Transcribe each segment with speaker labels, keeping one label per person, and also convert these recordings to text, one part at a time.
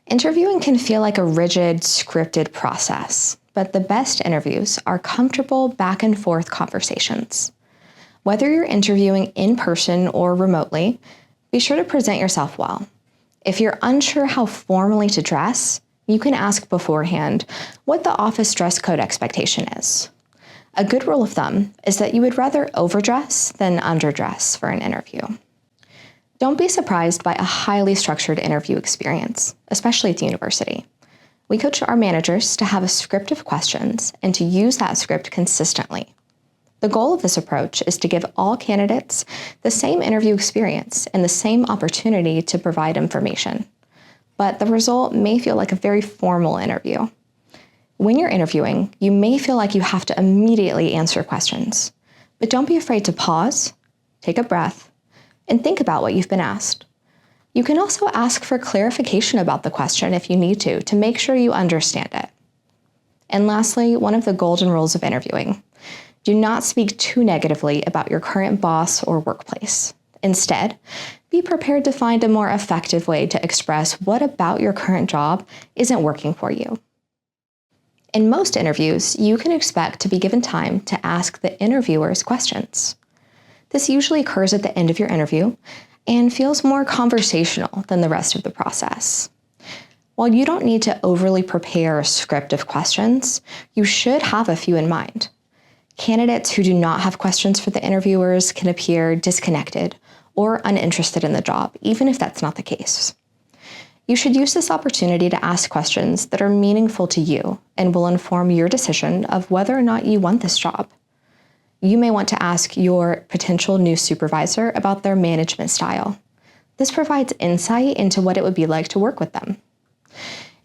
Speaker 1: Interviewing can feel like a rigid, scripted process, but the best interviews are comfortable back and forth conversations. Whether you're interviewing in person or remotely, be sure to present yourself well. If you're unsure how formally to dress, you can ask beforehand what the office dress code expectation is. A good rule of thumb is that you would rather overdress than underdress for an interview. Don't be surprised by a highly structured interview experience, especially at the university. We coach our managers to have a script of questions and to use that script consistently. The goal of this approach is to give all candidates the same interview experience and the same opportunity to provide information. But the result may feel like a very formal interview. When you're interviewing, you may feel like you have to immediately answer questions. But don't be afraid to pause, take a breath, and think about what you've been asked. You can also ask for clarification about the question if you need to make sure you understand it. And lastly, one of the golden rules of interviewing: do not speak too negatively about your current boss or workplace. Instead, be prepared to find a more effective way to express what about your current job isn't working for you. In most interviews, you can expect to be given time to ask the interviewers questions. This usually occurs at the end of your interview and feels more conversational than the rest of the process. While you don't need to overly prepare a script of questions, you should have a few in mind. Candidates who do not have questions for the interviewers can appear disconnected or uninterested in the job, even if that's not the case. You should use this opportunity to ask questions that are meaningful to you and will inform your decision of whether or not you want this job. You may want to ask your potential new supervisor about their management style. This provides insight into what it would be like to work with them.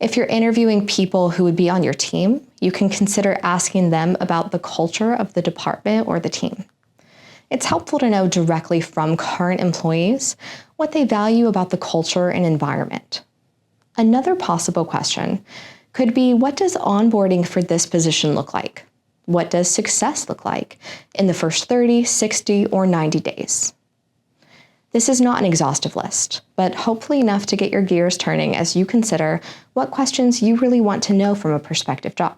Speaker 1: If you're interviewing people who would be on your team, you can consider asking them about the culture of the department or the team. It's helpful to know directly from current employees what they value about the culture and environment. Another possible question could be, what does onboarding for this position look like? What does success look like in the first 30, 60, or 90 days? This is not an exhaustive list, but hopefully enough to get your gears turning as you consider what questions you really want to know from a prospective job.